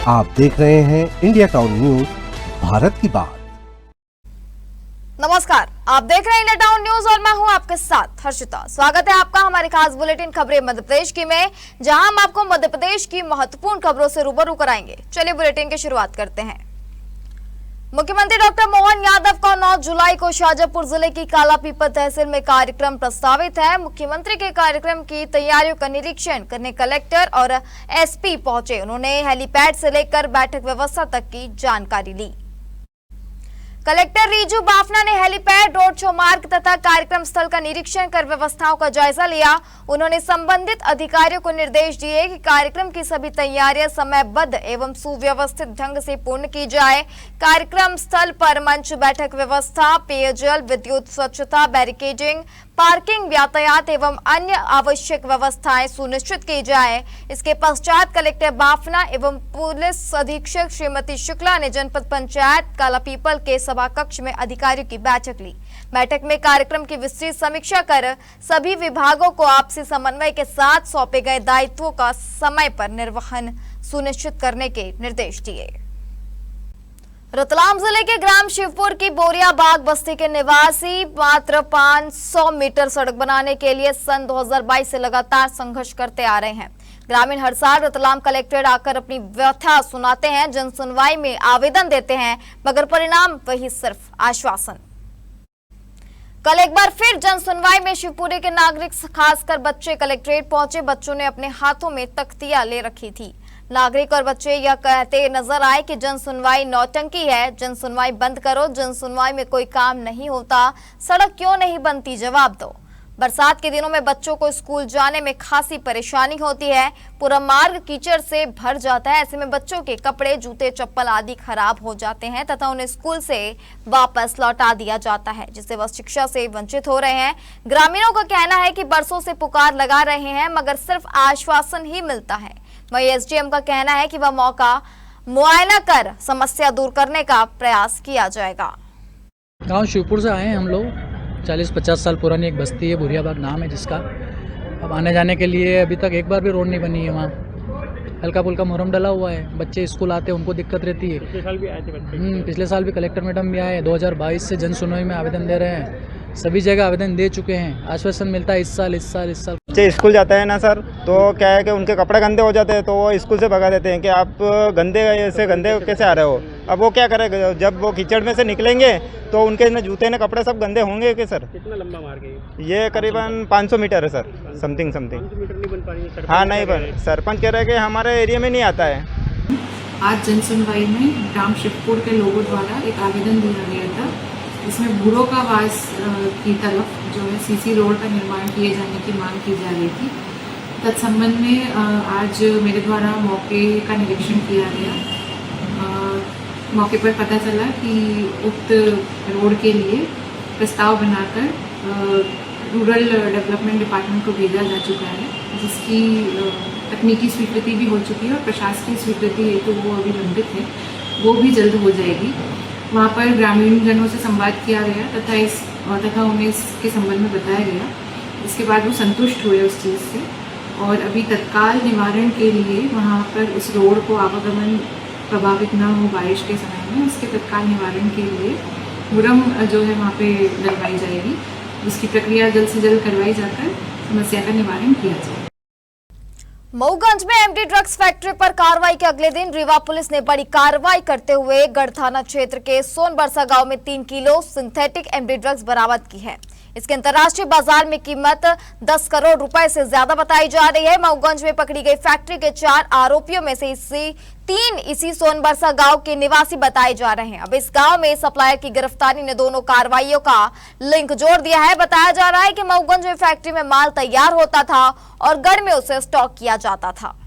आप देख रहे हैं इंडिया टाउन न्यूज, भारत की बात। नमस्कार, आप देख रहे हैं इंडिया टाउन न्यूज और मैं हूं आपके साथ हर्षिता। स्वागत है आपका हमारे खास बुलेटिन खबरें मध्य प्रदेश की में, जहां हम आपको मध्य प्रदेश की महत्वपूर्ण खबरों से रूबरू कराएंगे। चलिए बुलेटिन की शुरुआत करते हैं। मुख्यमंत्री डॉक्टर मोहन यादव का 9 जुलाई को शाजापुर जिले की कालापीपल तहसील में कार्यक्रम प्रस्तावित है। मुख्यमंत्री के कार्यक्रम की तैयारियों का निरीक्षण करने कलेक्टर और एसपी पहुंचे। उन्होंने हेलीपैड से लेकर बैठक व्यवस्था तक की जानकारी ली। कलेक्टर रीजू बाफना ने हेलीपैड, रोड शो मार्ग तथा कार्यक्रम स्थल का निरीक्षण कर व्यवस्थाओं का जायजा लिया। उन्होंने संबंधित अधिकारियों को निर्देश दिए कि कार्यक्रम की सभी तैयारियां समयबद्ध एवं सुव्यवस्थित ढंग से पूर्ण की जाए। कार्यक्रम स्थल पर मंच, बैठक व्यवस्था, पेयजल, विद्युत, स्वच्छता, बैरिकेडिंग, पार्किंग, यातायात एवं अन्य आवश्यक व्यवस्थाएं सुनिश्चित की जाए। इसके पश्चात कलेक्टर बाफना एवं पुलिस अधीक्षक श्रीमती शुक्ला ने जनपद पंचायत कालापीपल के सभा कक्ष में अधिकारियों की बैठक ली। बैठक में कार्यक्रम की विस्तृत समीक्षा कर सभी विभागों को आपसी समन्वय के साथ सौंपे गए दायित्वों का समय पर निर्वहन सुनिश्चित करने के निर्देश दिए। रतलाम जिले के ग्राम शिवपुर की बोरिया बाग बस्ती के निवासी मात्र 500 मीटर सड़क बनाने के लिए सन 2022 से लगातार संघर्ष करते आ रहे हैं। ग्रामीण हर साल रतलाम कलेक्ट्रेट आकर अपनी व्यथा सुनाते हैं, जन सुनवाई में आवेदन देते हैं, मगर परिणाम वही सिर्फ आश्वासन। कल एक बार फिर जन सुनवाई में शिवपुरी के नागरिक, खासकर बच्चे कलेक्ट्रेट पहुंचे। बच्चों ने अपने हाथों में तख्तियां ले रखी थी। नागरिक और बच्चे यह कहते नजर आए कि जन सुनवाई नौटंकी है, जन सुनवाई बंद करो, जन सुनवाई में कोई काम नहीं होता, सड़क क्यों नहीं बनती, जवाब दो। बरसात के दिनों में बच्चों को स्कूल जाने में खासी परेशानी होती है। पूरा मार्ग कीचड़ से भर जाता है। ऐसे में बच्चों के कपड़े, जूते, चप्पल आदि खराब हो जाते हैं तथा उन्हें स्कूल से वापस लौटा दिया जाता है, जिससे वह शिक्षा से वंचित हो रहे हैं। ग्रामीणों का कहना है कि बरसों से पुकार लगा रहे हैं, मगर सिर्फ आश्वासन ही मिलता है। वहीं एसडीएम का कहना है कि वह मौका मुआयना कर समस्या दूर करने का प्रयास किया जाएगा। गांव शिवपुर से आए हैं हम लोग। 40-50 साल पुरानी एक बस्ती है, बोरिया बाग नाम है जिसका। अब आने जाने के लिए अभी तक एक बार भी रोड नहीं बनी है। वहाँ हल्का फुल्का मुहर्रम डला हुआ है। बच्चे स्कूल आते हैं, उनको दिक्कत रहती है। पिछले साल भी आए थे बच्चे। पिछले साल भी कलेक्टर मैडम भी आए। 2022 से जन सुनवाई में आवेदन दे रहे हैं। सभी जगह आवेदन दे चुके हैं। आश्वासन मिलता है इस साल। बच्चे स्कूल जाते हैं ना सर, तो क्या है कि उनके कपड़े गंदे हो जाते हैं, तो वो स्कूल से भगा देते हैं कि आप गंदे कैसे आ रहे हो। अब वो क्या करेगा, जब वो कीचड़ में से निकलेंगे तो उनके न जूते न कपड़े सब गंदे होंगे कि सर। कितना लंबा मार्ग है ये करीबन 500 मीटर है सर, समथिंग। 500 मीटर नहीं बन पा रही है। हाँ नहीं बन, सरपंच कह रहे हैं कि हमारे एरिया में नहीं आता है। आज जन सुनवाई में ग्राम शिवपुर के लोगों द्वारा एक आवेदन दिया गया था। इसमें भूरों का वास की तरफ जो है सीसी रोड का निर्माण किए जाने की मांग की जा रही थी। तत्संबंध में आज मेरे द्वारा मौके का निरीक्षण किया गया। मौके पर पता चला कि उक्त रोड के लिए प्रस्ताव बनाकर रूरल डेवलपमेंट डिपार्टमेंट को भेजा जा चुका है, जिसकी तकनीकी स्वीकृति भी हो चुकी है और प्रशासकीय स्वीकृति हेतु वो अभी लंबित है, वो भी जल्द हो जाएगी। वहाँ पर ग्रामीण जनों से संवाद किया गया तथा उन्हें इसके संबंध में बताया गया। इसके बाद वो संतुष्ट हुए उस चीज़ से, और अभी तत्काल निवारण के लिए वहाँ पर उस रोड को आवागमन प्रभावित न हो बारिश के समय में, उसके तत्काल निवारण के लिए मुरम जो है वहाँ पे डलवाई जाएगी। उसकी प्रक्रिया जल्द से जल्द करवाई जाकर समस्या का निवारण किया जाए। मऊगंज में एमडी ड्रग्स फैक्ट्री पर कार्रवाई के अगले दिन रीवा पुलिस ने बड़ी कार्रवाई करते हुए गढ़ थाना क्षेत्र के सोनबरसा गांव में 3 किलो सिंथेटिक एमडी ड्रग्स बरामद की है। इसके अंतर्राष्ट्रीय बाजार में कीमत 10 करोड़ रुपए से ज्यादा बताई जा रही है। मऊगंज में पकड़ी गई फैक्ट्री के 4 आरोपियों में से 3 इसी सोनबरसा गांव के निवासी बताए जा रहे हैं। अब इस गांव में सप्लायर की गिरफ्तारी ने दोनों कार्रवाइयों का लिंक जोड़ दिया है। बताया जा रहा है कि मऊगंज में फैक्ट्री में माल तैयार होता था और गढ़ में उसे स्टॉक किया जाता था।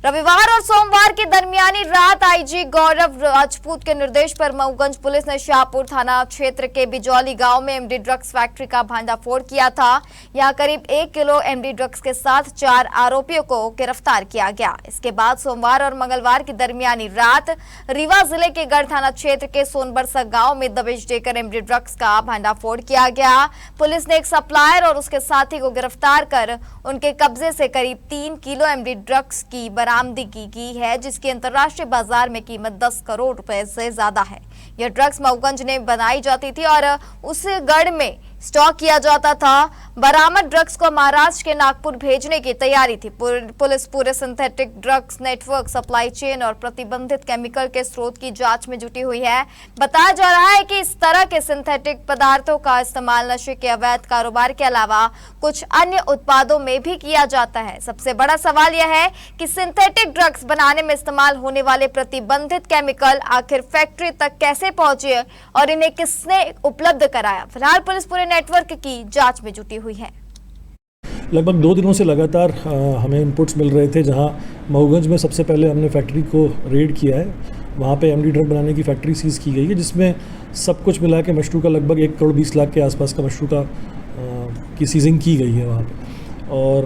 रविवार और सोमवार की दरमियानी रात आईजी गौरव राजपूत के निर्देश पर मऊगंज पुलिस ने शाहपुर थाना क्षेत्र के बिजौली गांव में एमडी ड्रग्स फैक्ट्री का भांडाफोड़ किया था। यहां करीब 1 किलो एमडी ड्रग्स के साथ 4 आरोपियों को गिरफ्तार किया गया। इसके बाद सोमवार और मंगलवार की दरमियानी रात रीवा जिले के गढ़ थाना क्षेत्र के सोनबरसा गांव में दबिश देकर एमडी ड्रग्स का भांडाफोड़ किया गया। पुलिस ने एक सप्लायर और उसके साथी को गिरफ्तार कर उनके कब्जे से करीब 3 किलो एमडी ड्रग्स की बरामदगी की है, जिसकी अंतर्राष्ट्रीय बाजार में कीमत 10 करोड़ रुपए से ज्यादा है। यह ड्रग्स मऊगंज में बनाई जाती थी और उस गढ़ में स्टॉक किया जाता था। बरामद ड्रग्स को महाराष्ट्र के नागपुर भेजने की तैयारी थी। पुलिस पूरे synthetic drugs network, supply chain और प्रतिबंधित केमिकल के स्रोत की जांच में जुटी हुई है। बताया जा रहा है कि इस तरह के सिंथेटिक पदार्थों का इस्तेमाल नशे के अवैध कारोबार के अलावा कुछ अन्य उत्पादों में भी किया जाता है। सबसे बड़ा सवाल यह है कि सिंथेटिक ड्रग्स बनाने में इस्तेमाल होने वाले प्रतिबंधित केमिकल आखिर फैक्ट्री तक कैसे पहुंचे और इन्हें किसने उपलब्ध कराया। फिलहाल पुलिस पूरे नेटवर्क की जांच में जुटी हुई है। लगभग 2 दिनों से लगातार हमें इनपुट्स मिल रहे थे, जहां मऊगंज में सबसे पहले हमने फैक्ट्री को रेड किया है। वहां पे एमडी ड्रग बनाने की फैक्ट्री सीज़ की गई है, जिसमें सब कुछ मिला के मशरू का लगभग 1 करोड़ 20 लाख के आसपास का मशरू का की सीजिंग की गई है वहाँ पे। और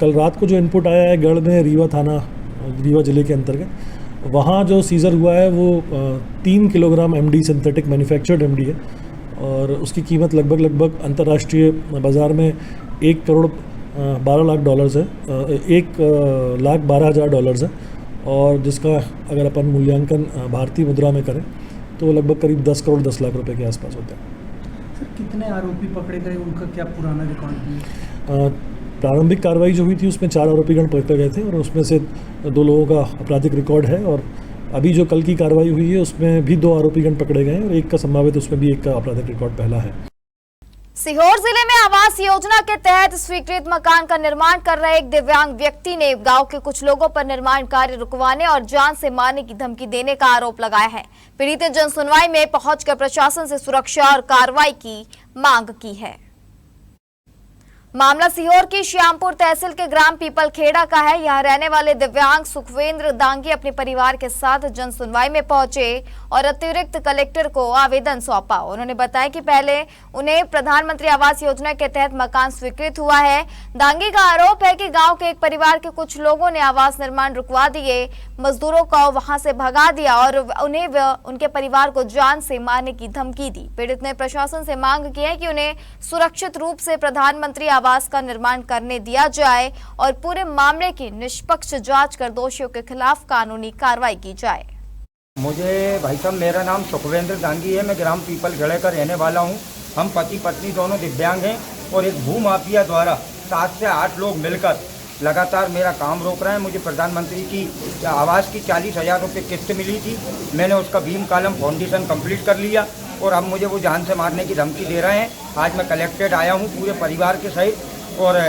कल रात को जो इनपुट आया है गढ़ में, रीवा थाना, रीवा ज़िले के अंतर्गत, वहाँ जो सीज़र हुआ है वो 3 kilogram MD synthetic manufactured MD है और उसकी कीमत लगभग अंतर्राष्ट्रीय बाज़ार में 1 करोड़ 12 लाख डॉलर्स है, 1,12,000 डॉलर्स है। और जिसका अगर अपन मूल्यांकन भारतीय मुद्रा में करें तो लगभग करीब 10 करोड़ 10 लाख रुपए के आसपास होता है। सर, कितने आरोपी पकड़े गए, उनका क्या पुराना रिकॉर्ड है? प्रारंभिक कार्रवाई जो हुई थी उसमें 4 आरोपीगण पकड़े गए थे और उसमें से 2 लोगों का आपराधिक रिकॉर्ड है। और अभी जो कल की कार्रवाई हुई है उसमें भी 2 आरोपीगण पकड़े गए हैं और एक का संभावित उसमें भी एक का आपराधिक रिकॉर्ड पहला है। सीहोर जिले में आवास योजना के तहत स्वीकृत मकान का निर्माण कर रहे एक दिव्यांग व्यक्ति ने गांव के कुछ लोगों पर निर्माण कार्य रुकवाने और जान से मारने की धमकी देने का आरोप लगाया है। पीड़ित ने जनसुनवाई में पहुंचकर प्रशासन से सुरक्षा और कार्रवाई की मांग की है। मामला सीहोर की श्यामपुर तहसील के ग्राम पीपलखेड़ा का है। यहां रहने वाले दिव्यांग सुखवेंद्र दांगी अपने परिवार के साथ जनसुनवाई में पहुंचे और अतिरिक्त कलेक्टर को आवेदन सौंपा। उन्होंने बताया कि पहले उन्हें प्रधानमंत्री आवास योजना के तहत मकान स्वीकृत हुआ है। दांगी का आरोप है कि गांव के एक परिवार के कुछ लोगों ने आवास निर्माण रुकवा दिए, मजदूरों को वहां से भगा दिया और उन्हें उनके परिवार को जान से मारने की धमकी दी। पीड़ित ने प्रशासन से मांग की है कि उन्हें सुरक्षित रूप से प्रधानमंत्री आवास का निर्माण करने दिया जाए और पूरे मामले की निष्पक्ष जांच कर दोषियों के खिलाफ कानूनी कार्रवाई की जाए। मुझे भाई साहब, मेरा नाम सुखवेंद्र दांगी है, मैं ग्राम पीपलखेड़ा का रहने वाला हूं। हम पति पत्नी दोनों दिव्यांग हैं और एक भू माफिया द्वारा 7 से 8 लोग मिलकर लगातार मेरा काम रोक रहे हैं। मुझे प्रधानमंत्री की आवास की 40,000 रुपये किस्त मिली थी, मैंने उसका बीम कॉलम फाउंडेशन कंप्लीट कर लिया और अब मुझे वो जान से मारने की धमकी दे रहे हैं। आज मैं कलेक्टेड आया हूँ पूरे परिवार के सहित और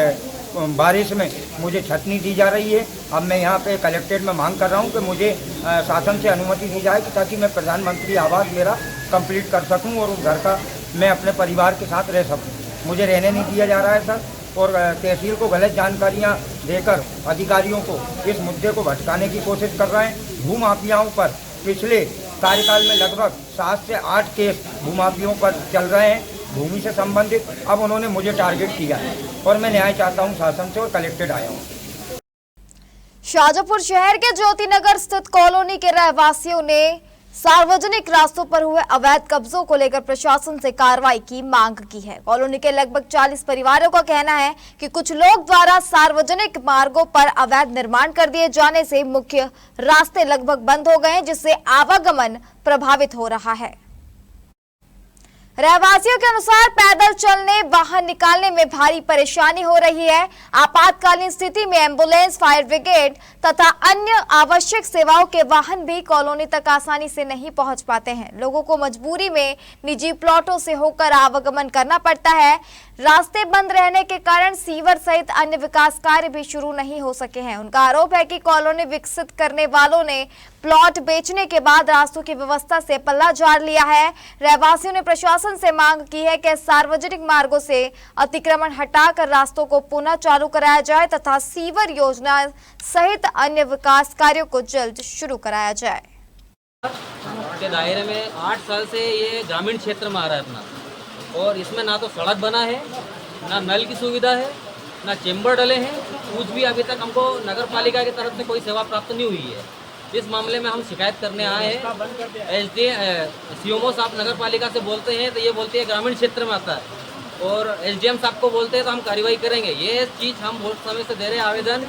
बारिश में मुझे छटनी दी जा रही है। अब मैं यहाँ पे कलेक्टेड में मांग कर रहा हूँ कि मुझे शासन से अनुमति दी जाए ताकि मैं प्रधानमंत्री आवास मेरा कंप्लीट कर सकूँ और उस घर का मैं अपने परिवार के साथ रह सकूँ। मुझे रहने नहीं दिया जा रहा है सर, और तहसील को गलत जानकारियाँ देकर अधिकारियों को इस मुद्दे को भटकाने की कोशिश कर रहे हैं। भूमाफियाओं पर पिछले कार्यकाल में लगभग 7 से 8 केस भूमाफियों पर चल रहे हैं भूमि से संबंधित। अब उन्होंने मुझे टारगेट किया है और मैं न्याय चाहता हूं शासन से और कलेक्टेड आया हूं। शाहजहांपुर शहर के ज्योतिनगर स्थित कॉलोनी के रहवासियों ने सार्वजनिक रास्तों पर हुए अवैध कब्जों को लेकर प्रशासन से कार्रवाई की मांग की है। कॉलोनी के लगभग 40 परिवारों का कहना है कि कुछ लोग द्वारा सार्वजनिक मार्गों पर अवैध निर्माण कर दिए जाने से मुख्य रास्ते लगभग बंद हो गए हैं, जिससे आवागमन प्रभावित हो रहा है। रहवासियों के अनुसार पैदल चलने, वाहन निकालने में भारी परेशानी हो रही है। आपातकालीन स्थिति में एम्बुलेंस, फायर ब्रिगेड तथा अन्य आवश्यक सेवाओं के वाहन भी कॉलोनी तक आसानी से नहीं पहुंच पाते हैं। लोगों को मजबूरी में निजी प्लॉटों से होकर आवागमन करना पड़ता है। रास्ते बंद रहने के कारण सीवर सहित अन्य विकास कार्य भी शुरू नहीं हो सके हैं। उनका आरोप है कि कॉलोनी विकसित करने वालों ने प्लॉट बेचने के बाद रास्तों की व्यवस्था से पल्ला झाड़ लिया है। रहवासियों ने प्रशासन से मांग की है कि सार्वजनिक मार्गों से अतिक्रमण हटाकर रास्तों को पुनः चालू कराया जाए तथा सीवर योजना सहित अन्य विकास कार्यों को जल्द शुरू कराया जाए। के दायरे में 8 साल से ये ग्रामीण क्षेत्र में आ रहा है अपना, और इसमें ना तो सड़क बना है, ना नल की सुविधा है, ना चेम्बर डले हैं, कुछ भी अभी तक हमको नगर पालिका की तरफ से कोई सेवा प्राप्त नहीं हुई है। इस मामले में हम शिकायत करने आए हैं। सीएमओ साहब नगर पालिका से बोलते हैं तो ये बोलते हैं ग्रामीण क्षेत्र में आता है, और एसडीएम साहब को बोलते हैं तो हम कार्रवाई करेंगे। ये चीज़ हम बहुत समय से दे रहे हैं आवेदन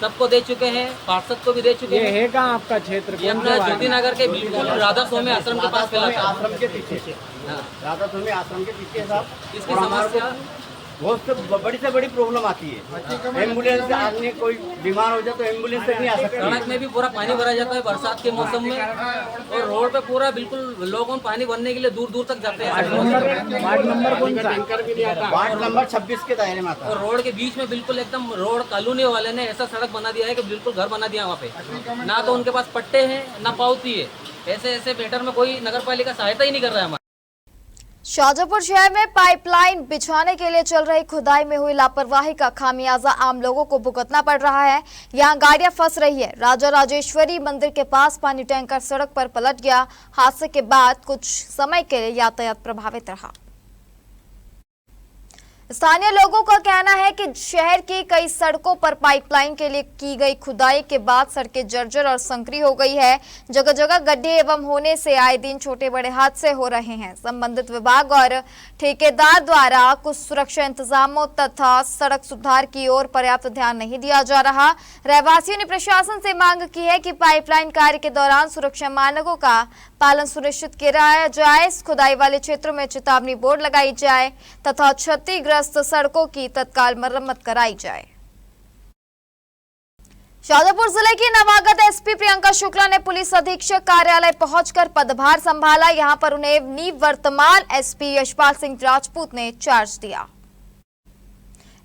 सबको दे चुके हैं, पार्षद को भी दे चुके हैं। है कहाँ आपका क्षेत्र? ये अपना ज्योति नगर के बिल्कुल राधा स्वामी आश्रम के पास फैला था। आश्रम के पीछे, हाँ। राधा स्वामी आश्रम के पीछे साहब। इसकी और हमारे को समस्या बहुत बड़ी से बड़ी प्रॉब्लम आती है। एम्बुलेंस आदमी कोई बीमार हो जाए तो एम्बुलेंस से नहीं आ सकती। सड़क में भी पूरा पानी भरा जाता है बरसात के मौसम में, और रोड पे पूरा बिल्कुल लोगों पानी भरने के लिए दूर दूर तक जाते हैं। वार्ड नंबर कौन सा? वार्ड नंबर 26 के दायरे में आता है। और रोड के बीच में बिल्कुल एकदम रोड कॉलोनी वाले ने ऐसा सड़क बना दिया है कि बिल्कुल घर बना दिया वहाँ पे। ना तो उनके पास पट्टे हैं ना पावती है। ऐसे ऐसे मैटर में कोई नगर पालिका सहायता ही नहीं कर रहा है हमारा। शाहजहांपुर शहर में पाइपलाइन बिछाने के लिए चल रही खुदाई में हुई लापरवाही का खामियाजा आम लोगों को भुगतना पड़ रहा है। यहां गाड़ियां फंस रही है। राजा राजेश्वरी मंदिर के पास पानी टैंकर सड़क पर पलट गया। हादसे के बाद कुछ समय के लिए यातायात प्रभावित रहा। स्थानीय लोगों का कहना है कि शहर की कई सड़कों पर पाइपलाइन के लिए की गई खुदाई के बाद सड़कें जर्जर और संकरी हो गई है। जगह जगह गड्ढे एवं होने से आए दिन छोटे बड़े हादसे हो रहे हैं। संबंधित विभाग और ठेकेदार द्वारा कुछ सुरक्षा इंतजामों तथा सड़क सुधार की ओर पर्याप्त ध्यान नहीं दिया जा रहा। रहवासियों ने प्रशासन से मांग की है कि पाइपलाइन कार्य के दौरान सुरक्षा मानकों का पालन सुनिश्चित किया जाए। खुदाई वाले क्षेत्रों में चेतावनी बोर्ड लगाई जाए तथा क्षतिग्रस्त सड़कों की तत्काल मरम्मत कराई जाए। शाहजहांपुर जिले की नवागत एसपी प्रियंका शुक्ला ने पुलिस अधीक्षक कार्यालय पहुंचकर पदभार संभाला। यहां पर उन्हें निवर्तमान एसपी यशपाल सिंह राजपूत ने चार्ज दिया।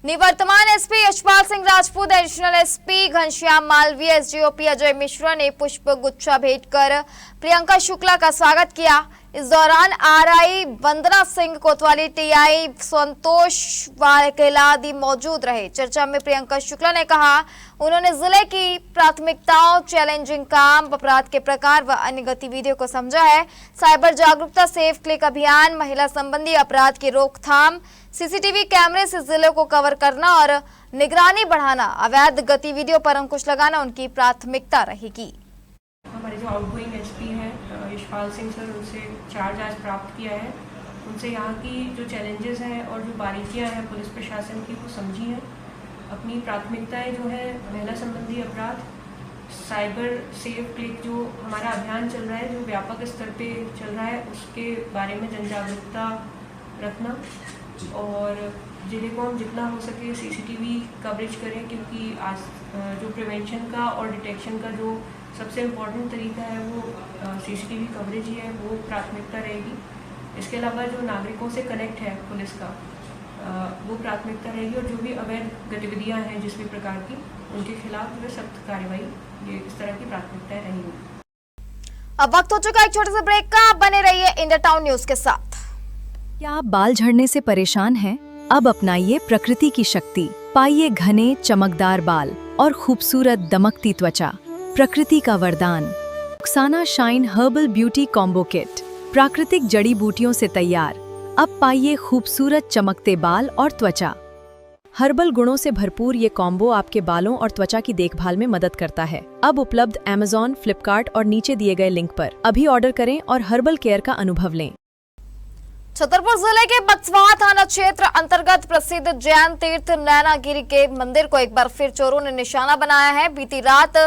निवर्तमान SP Yashpal Singh Rajput, additional SP Ghanshyam Malviya, SDOP Ajay Mishra ने पुष्प गुच्छा भेंट कर प्रियंका शुक्ला का स्वागत किया। इस दौरान आरआई वंदना सिंह कोतवाली, टीआई संतोष वाकेला आदि मौजूद रहे। चर्चा में प्रियंका शुक्ला ने कहा उन्होंने जिले की प्राथमिकताओं, चैलेंजिंग काम, अपराध के प्रकार व अन्य गतिविधियों को समझा है। साइबर जागरूकता, सेफ क्लिक अभियान, महिला संबंधी अपराध की रोकथाम, सीसीटीवी कैमरे से जिले को कवर करना और निगरानी बढ़ाना, अवैध गतिविधियों पर अंकुश लगाना उनकी प्राथमिकता रहेगी। हमारे जो आउटगोइंग एसपी हैं यशपाल सिंह सर, उनसे चार्ज आज प्राप्त किया है। उनसे यहाँ की जो चैलेंजेस हैं और जो बारीकियाँ हैं पुलिस प्रशासन की वो समझी हैं। अपनी प्राथमिकताएं जो है महिला संबंधी अपराध, साइबर सेफ क्लिक जो हमारा अभियान चल रहा है, जो व्यापक स्तर पे चल रहा है, उसके बारे में जन जागरूकता रखना और जिले को हम जितना हो सके सीसीटीवी कवरेज करें, क्योंकि आज जो प्रिवेंशन का और डिटेक्शन का जो सबसे इम्पोर्टेंट तरीका है वो सीसीटीवी कवरेज ही है, वो प्राथमिकता रहेगी। इसके अलावा जो नागरिकों से कनेक्ट है पुलिस का, वो प्राथमिकता रहेगी और जो भी अवैध गतिविधियां हैं जिस भी प्रकार की, उनके खिलाफ जो है सख्त कार्रवाई, ये इस तरह की प्राथमिकताएं रहेंगी। अब वक्त हो चुका है एक छोटे से ब्रेक का। बने रहिए इंडिया टाउन न्यूज के साथ। क्या आप बाल झड़ने से परेशान हैं? अब अपनाइए प्रकृति की शक्ति, पाइए घने चमकदार बाल और खूबसूरत दमकती त्वचा। प्रकृति का वरदान Rukhsana shine herbal beauty combo kit, प्राकृतिक जड़ी बूटियों से तैयार। अब पाइए खूबसूरत चमकते बाल और त्वचा। हर्बल गुणों से भरपूर ये कॉम्बो आपके बालों और त्वचा की देखभाल में मदद करता है। अब उपलब्ध Amazon, फ्लिपकार्ट और नीचे दिए गए लिंक पर अभी ऑर्डर करें और हर्बल केयर का अनुभव लें। छतरपुर जिले के बक्सवाहा थाना क्षेत्र अंतर्गत प्रसिद्ध जैन तीर्थ नैनागिरी के मंदिर को एक बार फिर चोरों ने निशाना बनाया है। बीती रात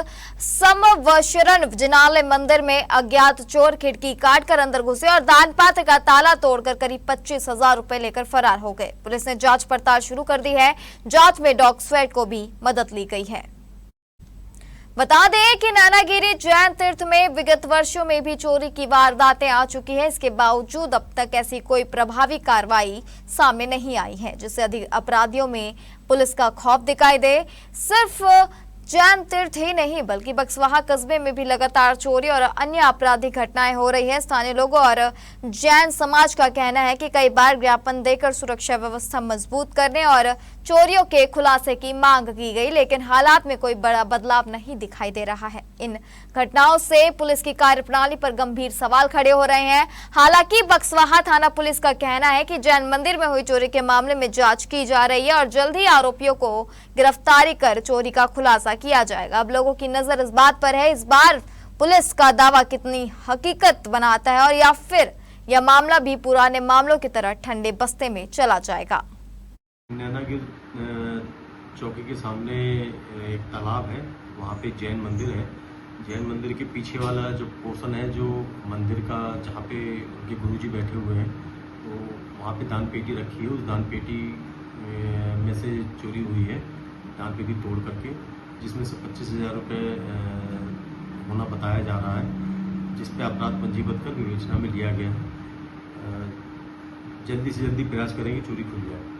समवशरण जिनालय मंदिर में अज्ञात चोर खिड़की काटकर अंदर घुसे और दान पात्र का ताला तोड़कर करीब 25,000 रुपए लेकर फरार हो गए। पुलिस ने जांच पड़ताल शुरू कर दी है। जांच में डॉग स्क्वाड को भी मदद ली गई है। बता दें कि नैनागिरी जैन तीर्थ में विगत वर्षों में भी चोरी की वारदातें आ चुकी है। इसके बावजूद अब तक ऐसी कोई प्रभावी कार्रवाई सामने नहीं आई है जिससे अधिक अपराधियों में पुलिस का खौफ दिखाई दे। सिर्फ जैन तीर्थ ही नहीं बल्कि बक्सवाहा कस्बे में भी लगातार चोरी और अन्य आपराधिक घटनाएं हो रही है। स्थानीय लोगों और जैन समाज का कहना है कि कई बार ज्ञापन देकर सुरक्षा व्यवस्था मजबूत करने और चोरियों के खुलासे की मांग की गई, लेकिन हालात में कोई बड़ा बदलाव नहीं दिखाई दे रहा है। इन घटनाओं से पुलिस की कार्यप्रणाली पर गंभीर सवाल खड़े हो रहे हैं। हालांकि बक्सवाहा थाना पुलिस का कहना है कि जैन मंदिर में हुई चोरी के मामले में जांच की जा रही है और जल्द ही आरोपियों को गिरफ्तारी कर चोरी का खुलासा किया जाएगा। अब लोगों की नजर इस बात पर है, इस बार पुलिस का दावा कितनी हकीकत बनाता है और या फिर यह मामला भी पुराने मामलों की तरह ठंडे बस्ते में चला जाएगा। नैनागिर चौकी के सामने एक तालाब है, वहाँ पे जैन मंदिर है। जैन मंदिर के पीछे वाला जो पोर्शन है, जो मंदिर का जहाँ पे उनके गुरुजी बैठे हुए हैं, तो वहाँ पे दान पेटी रखी है। उस दान पेटी में से चोरी हुई है, दान पेटी तोड़ करके, जिसमें से 25,000 रुपये होना बताया जा रहा है, जिस पे अपराध पंजीबद्ध कर विवेचना में लिया गया है। जल्दी से जल्दी प्रयास करेंगे चोरी खुल जाए।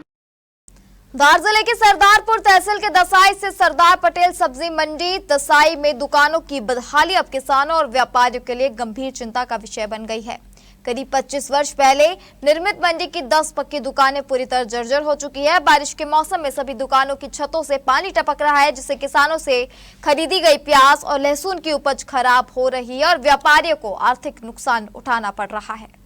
धार जिले के सरदारपुर तहसील के दसाई से सरदार पटेल सब्जी मंडी दसाई में दुकानों की बदहाली अब किसानों और व्यापारियों के लिए गंभीर चिंता का विषय बन गई है। करीब 25 वर्ष पहले निर्मित मंडी की 10 पक्की दुकानें पूरी तरह जर्जर हो चुकी है। बारिश के मौसम में सभी दुकानों की छतों से पानी टपक रहा है, जिससे किसानों से खरीदी गई प्याज और लहसुन की उपज खराब हो रही है और व्यापारियों को आर्थिक नुकसान उठाना पड़ रहा है।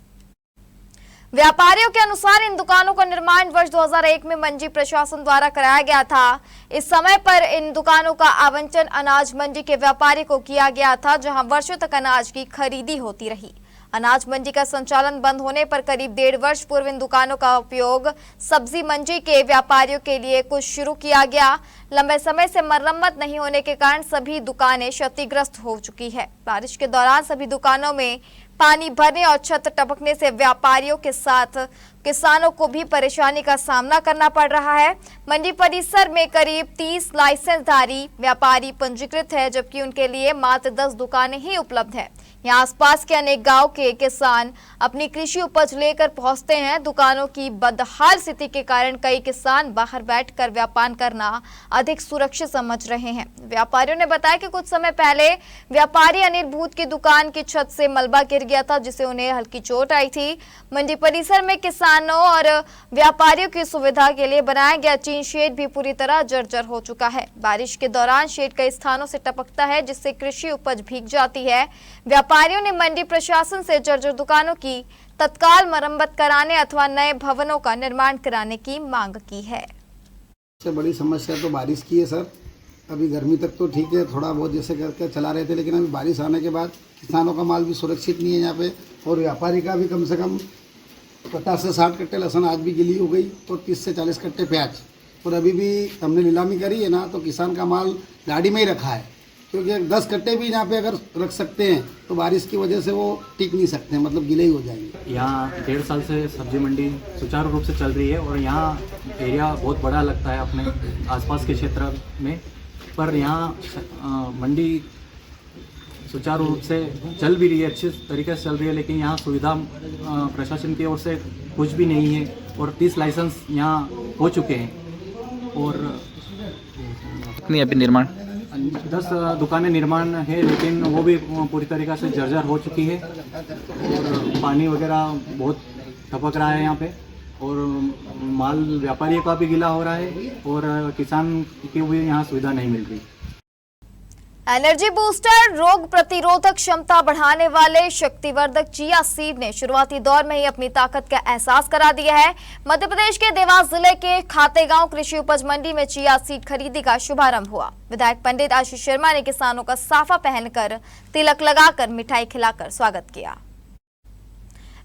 व्यापारियों के अनुसार इन दुकानों का निर्माण वर्ष 2001 में मंडी प्रशासन द्वारा कराया गया था। इस समय पर इन दुकानों का आवंटन अनाज मंडी के व्यापारी को किया गया था, जहां वर्षों तक अनाज की खरीदी होती रही। अनाज मंडी का संचालन बंद होने पर करीब 1.5 वर्ष पूर्व इन दुकानों का उपयोग सब्जी मंडी के व्यापारियों के लिए कुछ शुरू किया गया। लंबे समय से मरम्मत नहीं होने के कारण सभी दुकानें क्षतिग्रस्त हो चुकी है। बारिश के दौरान सभी दुकानों में पानी भरने और छत टपकने से व्यापारियों के साथ किसानों को भी परेशानी का सामना करना पड़ रहा है। मंडी परिसर में करीब 30 लाइसेंसधारी व्यापारी पंजीकृत है, जबकि उनके लिए मात्र 10 दुकानें ही उपलब्ध है। यहाँ आसपास के अनेक गांव के किसान अपनी कृषि उपज लेकर पहुंचते हैं। दुकानों की बदहाल स्थिति के कारण कई किसान बाहर बैठकर व्यापार करना अधिक सुरक्षित समझ रहे हैं। व्यापारियों ने बताया कि कुछ समय पहले व्यापारी अनिल भूत की दुकान की छत से मलबा गिर गया था, जिससे उन्हें हल्की चोट आई थी। मंडी परिसर में किसानों और व्यापारियों की सुविधा के लिए बनाया गया टीन शेड भी पूरी तरह जर्जर हो चुका है। बारिश के दौरान शेड कई स्थानों से टपकता है, जिससे कृषि उपज भीग जाती है। व्यापारियों ने मंडी प्रशासन से जर्जर दुकानों की तत्काल मरम्मत कराने अथवा नए भवनों का निर्माण कराने की मांग की है। सबसे बड़ी समस्या तो बारिश की है सर। अभी गर्मी तक तो ठीक है, थोड़ा बहुत जैसे करके चला रहे थे, लेकिन अभी बारिश आने के बाद किसानों का माल भी सुरक्षित नहीं है यहाँ पे, और व्यापारी का भी कम से कम 50 से 60 कट्टे लहसुन आज भी गिली हो गई और 30 से 40 कट्टे प्याज। और अभी भी हमने नीलामी करी है ना, तो किसान का माल गाड़ी में ही रखा है, क्योंकि 10 कट्टे भी यहाँ पे अगर रख सकते हैं तो बारिश की वजह से वो टिक नहीं सकते हैं, मतलब गीले ही हो जाएंगे। यहाँ 1.5 साल से सब्जी मंडी सुचारू रूप से चल रही है और यहाँ एरिया बहुत बड़ा लगता है अपने आसपास के क्षेत्र में, पर यहाँ मंडी सुचारू रूप से चल भी रही है, अच्छे तरीके से चल रही है, लेकिन यहाँ सुविधा प्रशासन की ओर से कुछ भी नहीं है। और 30 लाइसेंस यहाँ हो चुके हैं और कितनी अभी निर्माण 10 दुकानें निर्माण है, लेकिन वो भी पूरी तरीके से जर्जर हो चुकी है और पानी वगैरह बहुत टपक रहा है यहाँ पे, और माल व्यापारियों का भी गीला हो रहा है और किसान की भी यहाँ सुविधा नहीं मिल रही। एनर्जी बूस्टर रोग प्रतिरोधक क्षमता बढ़ाने वाले शक्तिवर्धक चिया सीड ने शुरुआती दौर में ही अपनी ताकत का एहसास करा दिया है। मध्य प्रदेश के देवास जिले के खातेगांव कृषि उपज मंडी में चिया सीड खरीदी का शुभारंभ हुआ। विधायक पंडित आशीष शर्मा ने किसानों का साफा पहनकर तिलक लगाकर मिठाई खिलाकर स्वागत किया।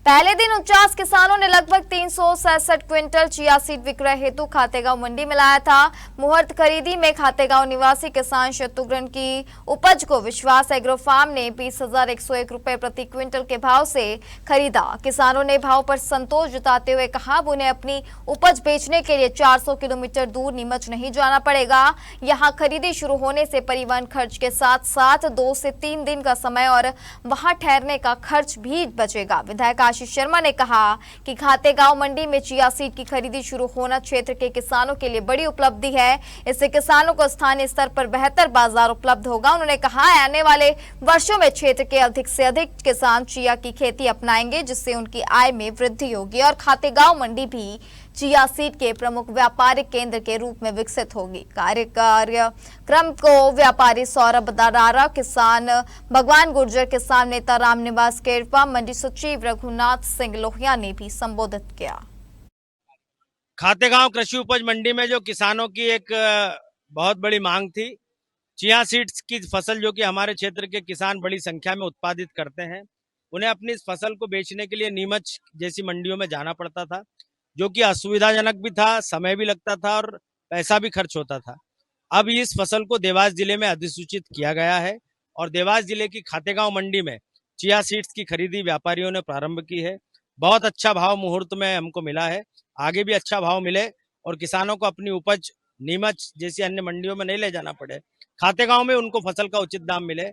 पहले दिन 49 किसानों ने लगभग 367 क्विंटल चिया सीड विक्रय हेतु खातेगांव मंडी में लाया था। मुहूर्त खरीदी में खातेगांव निवासी किसान शत्रुघ्न की उपज को विश्वास एग्रो फार्म ने 20,101 रुपए प्रति क्विंटल के भाव से खरीदा। किसानों ने भाव पर संतोष जताते हुए कहा, अब उन्हें अपनी उपज बेचने के लिए 400 किलोमीटर दूर नीमच नहीं जाना पड़ेगा। यहाँ खरीदी शुरू होने से परिवहन खर्च के साथ साथ 2 से 3 दिन का समय और वहां ठहरने का खर्च भी बचेगा। विधायक आशीष शर्मा ने कहा कि खातेगांव मंडी में चिया सीड की खरीदी शुरू होना क्षेत्र के किसानों के लिए बड़ी उपलब्धि है। इससे किसानों को स्थानीय स्तर पर बेहतर बाजार उपलब्ध होगा। उन्होंने कहा, आने वाले वर्षों में क्षेत्र के अधिक से अधिक किसान चिया की खेती अपनाएंगे, जिससे उनकी आय में वृद्धि होगी और खातेगांव मंडी भी चिया सीड के प्रमुख व्यापारिक केंद्र के रूप में विकसित होगी। कार्यक्रम को व्यापारी सौरभ दरारा, किसान भगवान गुर्जर, किसान नेता रामनिवास केरपा, मंडी सचिव रघुनाथ सिंह लोहिया ने भी संबोधित किया। खातेगांव कृषि उपज मंडी में जो किसानों की एक बहुत बड़ी मांग थी, चिया सीड्स की फसल जो कि हमारे क्षेत्र के किसान बड़ी संख्या में उत्पादित करते हैं, उन्हें अपनी इस फसल को बेचने के लिए नीमच जैसी मंडियों में जाना पड़ता था, जो कि असुविधाजनक भी था, समय भी लगता था और पैसा भी खर्च होता था। अब इस फसल को देवास जिले में अधिसूचित किया गया है और देवास जिले की खातेगांव मंडी में चिया सीड्स की खरीदी व्यापारियों ने प्रारंभ की है। बहुत अच्छा भाव मुहूर्त में हमको मिला है, आगे भी अच्छा भाव मिले और किसानों को अपनी उपज नीमच जैसी अन्य मंडियों में नहीं ले जाना पड़े, खातेगांव में उनको फसल का उचित दाम मिले।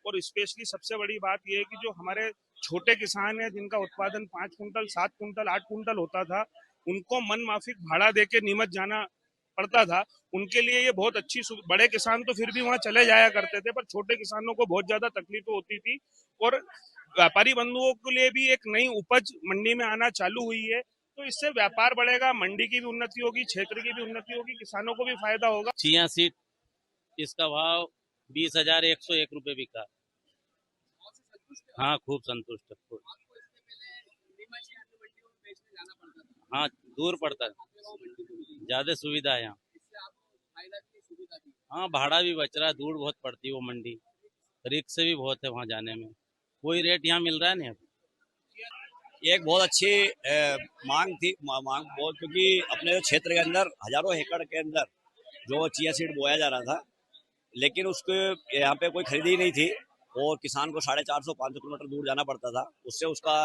और स्पेशली सबसे बड़ी बात यह है कि जो हमारे छोटे किसान हैं जिनका उत्पादन 5 कुंटल 7 कुंटल 8 कुंटल होता था, उनको मन माफिक भाड़ा देके नीमच जाना पड़ता था, उनके लिए ये बहुत अच्छी। बड़े किसान तो फिर भी वहाँ चले जाया करते थे, पर छोटे किसानों को बहुत ज्यादा तकलीफ होती थी। और व्यापारी बंधुओं के लिए भी एक नई उपज मंडी में आना चालू हुई है, तो इससे व्यापार बढ़ेगा, मंडी की भी उन्नति होगी, क्षेत्र की भी उन्नति होगी, किसानों को भी फायदा होगा। चिया सीड इसका भाव 20,101 रुपए बिका। हाँ, खूब संतुष्ट है। हाँ, दूर पड़ता है, ज्यादा सुविधा है यहाँ। हाँ, भाड़ा भी बच रहा है, दूर बहुत पड़ती है वो मंडी, रिक्स भी बहुत है वहाँ जाने में, कोई रेट यहाँ मिल रहा है नहीं अभी। एक बहुत अच्छी मांग थी, मांग बहुत, क्योंकि अपने जो क्षेत्र के अंदर हजारों एकड़ के अंदर जो चिया सीड बोया जा रहा था, लेकिन उसके यहाँ पे कोई खरीदी ही नहीं थी और किसान को 450-500 किलोमीटर दूर जाना पड़ता था। उससे उसका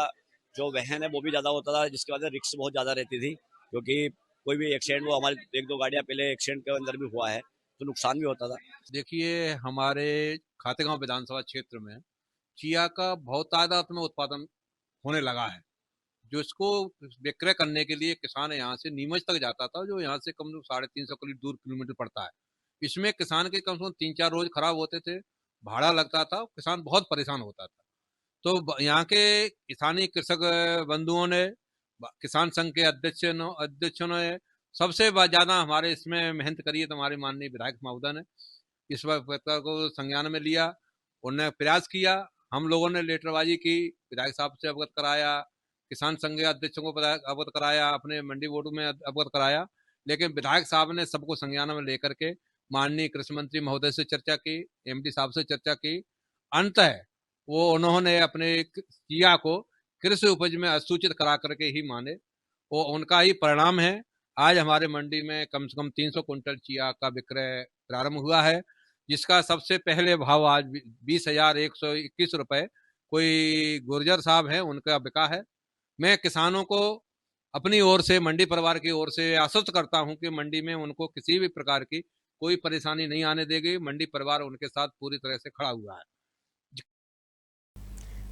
जो वहन है वो भी ज़्यादा होता था, जिसकी वजह से रिस्क बहुत ज़्यादा रहती थी, क्योंकि कोई भी एक्सीडेंट, वो हमारी 1-2 गाड़ियाँ पहले एक्सीडेंट के अंदर भी हुआ है, तो नुकसान भी होता था। देखिए, हमारे खातेगांव विधानसभा क्षेत्र में चिया का बहुत तादाद में उत्पादन होने लगा है, जो इसको विक्रय करने के लिए किसान यहाँ से नीमच तक जाता था, जो यहाँ से कम 350 किलोमीटर पड़ता है। इसमें किसान के कम से कम 3-4 रोज खराब होते थे, भाड़ा लगता था, किसान बहुत परेशान होता था। तो यहाँ के किसानी कृषक बंधुओं ने, किसान संघ के अध्यक्षों ने सबसे ज्यादा हमारे इसमें मेहनत करी है, तो हमारे माननीय विधायक महोदय ने इस बात को संज्ञान में लिया, उन्होंने प्रयास किया, हम लोगों ने लेटरबाजी की, विधायक साहब से अवगत कराया, किसान संघ के अध्यक्षों को अवगत कराया, अपने मंडी बोर्ड में अवगत कराया, लेकिन विधायक साहब ने सबको संज्ञान में लेकर के माननीय कृषि मंत्री महोदय से चर्चा की, एमडी साहब से चर्चा की, अंततः वो उन्होंने अपने चिया को कृषि उपज में अधिसूचित करा करके ही माने, वो उनका ही परिणाम है। आज हमारे मंडी में कम से कम 300 कुंटल चिया का विक्रय प्रारंभ हुआ है, जिसका सबसे पहले भाव आज 20,121 रुपए कोई गुर्जर साहब हैं उनका बिका है। मैं किसानों को अपनी ओर से, मंडी परिवार की ओर से आश्वस्त करता हूं कि मंडी में उनको किसी भी प्रकार की कोई परेशानी नहीं आने देगी, मंडी परिवार उनके साथ पूरी तरह से खड़ा हुआ है।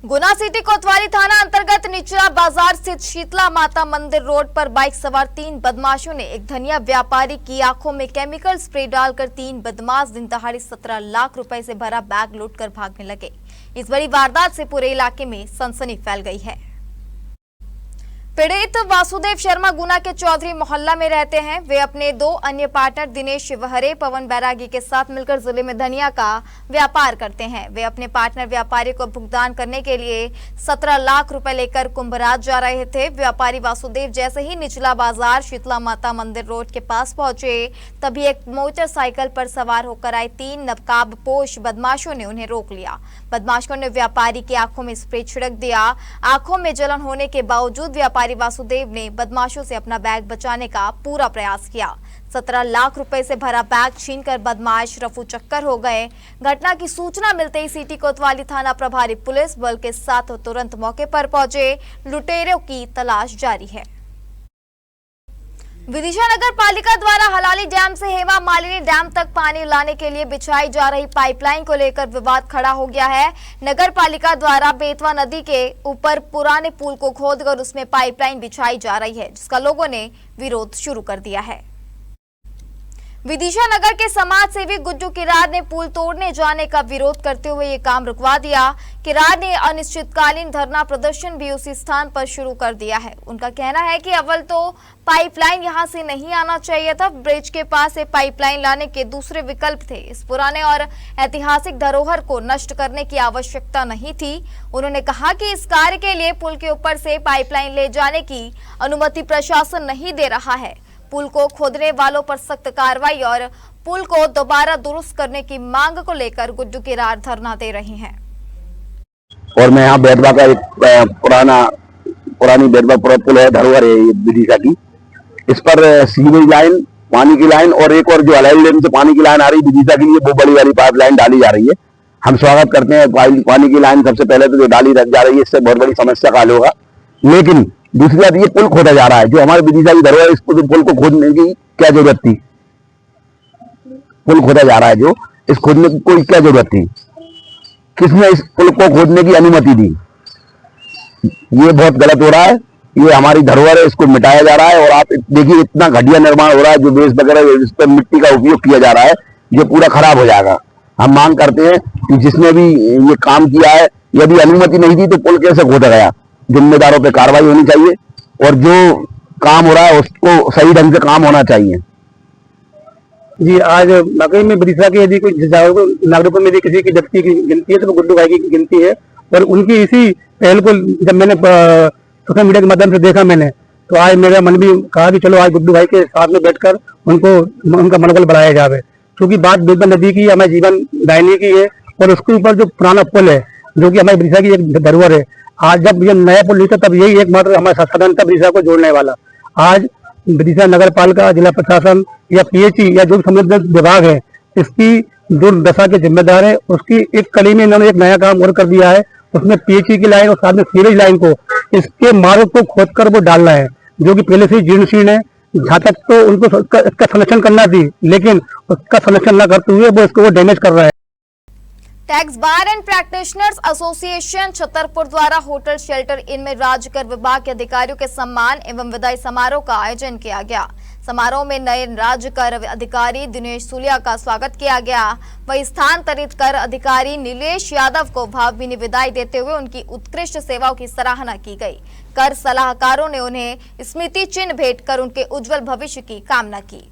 गुना सिटी कोतवाली थाना अंतर्गत निचला बाजार स्थित शीतला माता मंदिर रोड पर बाइक सवार 3 बदमाशों ने एक धनिया व्यापारी की आंखों में केमिकल स्प्रे डालकर 3 बदमाश दिन दहाड़े 17 लाख रुपए से भरा बैग लूटकर भागने लगे। इस बड़ी वारदात से पूरे इलाके में सनसनी फैल गई है। पीड़ित वासुदेव शर्मा गुना के चौधरी मोहल्ला में रहते हैं। वे अपने 2 अन्य पार्टनर दिनेश शिवहरे, पवन बैरागी के साथ मिलकर जिले में धनिया का व्यापार करते हैं। वे अपने पार्टनर व्यापारी को भुगतान करने के लिए 17 लाख रुपए लेकर कुंभराज जा रहे थे। व्यापारी वासुदेव जैसे ही निचला बाजार शीतला माता मंदिर रोड के पास पहुंचे, तभी एक मोटरसाइकिल पर सवार होकर आए 3 नकाबपोश बदमाशों ने उन्हें रोक लिया। बदमाशों ने व्यापारी की आंखों में स्प्रे छिड़क दिया। आंखों में जलन होने के बावजूद व्यापारी वासुदेव ने बदमाशों से अपना बैग बचाने का पूरा प्रयास किया। 17 लाख रुपए से भरा बैग छीनकर बदमाश रफू चक्कर हो गए। घटना की सूचना मिलते ही सिटी कोतवाली थाना प्रभारी पुलिस बल के साथ तुरंत मौके पर पहुंचे। लुटेरों की तलाश जारी है। विदिशा नगर पालिका द्वारा हलाली डैम से हेमा मालिनी डैम तक पानी लाने के लिए बिछाई जा रही पाइपलाइन को लेकर विवाद खड़ा हो गया है। नगर पालिका द्वारा बेतवा नदी के ऊपर पुराने पुल को खोदकर उसमें पाइपलाइन बिछाई जा रही है, जिसका लोगों ने विरोध शुरू कर दिया है। विदिशा नगर के समाज सेवी गुड्डू किरार ने पुल तोड़ने जाने का विरोध करते हुए ये काम रुकवा दिया। किरार ने अनिश्चितकालीन धरना प्रदर्शन भी उसी स्थान पर शुरू कर दिया है। उनका कहना है कि अव्वल तो पाइपलाइन यहां से नहीं आना चाहिए था, ब्रिज के पास से पाइपलाइन लाने के दूसरे विकल्प थे। इस पुराने और ऐतिहासिक धरोहर को नष्ट करने की आवश्यकता नहीं थी। उन्होंने कहा कि इस कार्य के लिए पुल के ऊपर से पाइपलाइन ले जाने की अनुमति प्रशासन नहीं दे रहा है। पुल को खोदने वालों पर सख्त कार्रवाई और पुल को दोबारा दुरुस्त करने की मांग को लेकर गुड्डू किरार धरना दे रही हैं। और मैं यहाँ बेटवा का एक पुरानी बेटवा पुल है, धरोहर है विदिशा की। इस पर सीवेज लाइन पानी की लाइन और एक और जो अलाइल डैम से पानी की लाइन आ रही है विदिशा के लिए, वो बड़ी वाली पाइप लाइन डाली जा रही है। हम स्वागत करते हैं पानी की लाइन सबसे पहले तो जो डाली जा रही है, इससे बहुत बड़ी समस्या का हल होगा। लेकिन दूसरी बात, ये पुल खोदा जा रहा है जो हमारे विदिशा की धरोहर है, इस पुल को खोदने की क्या जरूरत थी? पुल खोदा जा रहा है जो, इस खोदने की कोई क्या जरूरत थी? किसने इस पुल को खोदने की अनुमति दी? ये बहुत गलत हो रहा है। ये हमारी धरोहर है, इसको मिटाया जा रहा है। और आप देखिए इतना घटिया निर्माण हो रहा है, जो बेस वगैरह इस पर मिट्टी का उपयोग किया जा रहा है, ये पूरा खराब हो जाएगा। हम मांग करते हैं कि जिसने भी ये काम किया है, यदि अनुमति नहीं दी तो पुल कैसे खोदा गया, जिम्मेदारों पे कार्रवाई होनी चाहिए और जो काम हो रहा है उसको सही ढंग से काम होना चाहिए। जी, आज वाकई में विदिशा के यदि कोई नागरिकों में यदि किसी की व्यक्ति की गिनती है तो वो गुड्डू भाई की गिनती है। और उनकी इसी पहल को जब मैंने सोशल मीडिया के माध्यम से देखा मैंने, तो आज मेरा मन भी कहा कि चलो आज गुड्डू भाई के साथ में बैठकर उनका मनोबल बढ़ाया जाए, क्योंकि बात बेलबन नदी की हमारे जीवन दायनी की है। और उसके ऊपर जो पुराना पुल है जो कि हमारी विदिशा की एक धरोहर है, आज जब ये नया पुल नहीं था तब यही एकमात्र हमारे साधन था विदिशा को जोड़ने वाला। आज विदिशा नगर पालिका, जिला प्रशासन या पीएचई या जो संबंधित विभाग है, इसकी दुर्दशा के जिम्मेदार है। उसकी एक कड़ी में इन्होंने एक नया काम और कर दिया है, उसमें पीएचई की लाइन और साथ में सीवेज लाइन को, इसके मार्ग को खोदकर वो डालना है, जो कि पहले से ही जीर्ण शीर्ण है। जहाँ तक तो उनको इसका संरक्षण करना थी, लेकिन उसका संरक्षण न करते हुए वो डैमेज कर रहा है। Tax bar and practitioners association Chhatarpur द्वारा होटल शेल्टर इन में राज्य कर विभाग के अधिकारियों के सम्मान एवं विदाई समारोह का आयोजन किया गया। समारोह में नए राज्य कर अधिकारी दिनेश सूलिया का स्वागत किया गया। वहीं स्थानांतरित कर अधिकारी नीलेश यादव को भावभीनी विदाई देते हुए उनकी उत्कृष्ट सेवाओं की सराहना की गई। कर सलाहकारों ने उन्हें स्मृति चिन्ह भेंट कर उनके उज्जवल भविष्य की कामना की।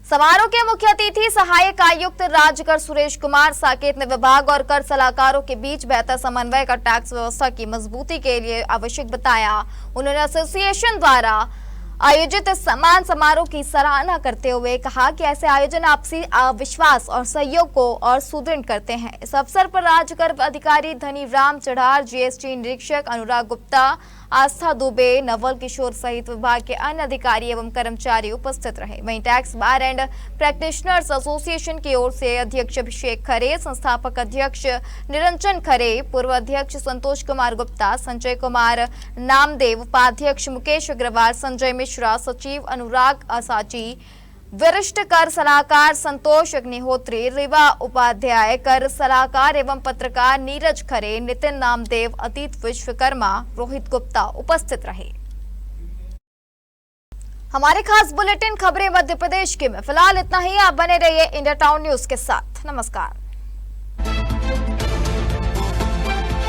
समारोह के मुख्य अतिथि सहायक आयुक्त राज्यकर सुरेश कुमार साकेत ने विभाग और कर सलाहकारों के बीच बेहतर समन्वय का टैक्स व्यवस्था की मजबूती के लिए आवश्यक बताया। उन्होंने एसोसिएशन द्वारा आयोजित सम्मान समारोह की सराहना करते हुए कहा कि ऐसे आयोजन आपसी विश्वास और सहयोग को और सुदृढ़ करते हैं। इस अवसर पर राज्य कर अधिकारी धनी राम चढ़ार, जीएसटी निरीक्षक अनुराग गुप्ता, आस्था दुबे, नवल किशोर सहित विभाग के अन्य अधिकारी एवं कर्मचारी उपस्थित रहे। वहीं tax bar and practitioners association की ओर से अध्यक्ष अभिषेक खरे, संस्थापक अध्यक्ष निरंजन खरे, पूर्व अध्यक्ष संतोष कुमार गुप्ता, संजय कुमार नामदेव, उपाध्यक्ष मुकेश अग्रवाल, संजय मिश्रा, सचिव अनुराग असाची, वरिष्ठ कर सलाहकार संतोष अग्निहोत्री, रिवा उपाध्याय, कर सलाहकार एवं पत्रकार नीरज खरे, नितिन नामदेव, अतीत विश्वकर्मा, रोहित गुप्ता उपस्थित रहे। हमारे खास बुलेटिन खबरें मध्य प्रदेश की में फिलहाल इतना ही। आप बने रहिए इंडिया टाउन न्यूज के साथ। नमस्कार।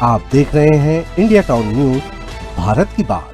आप देख रहे हैं इंडिया टाउन न्यूज, भारत की बात।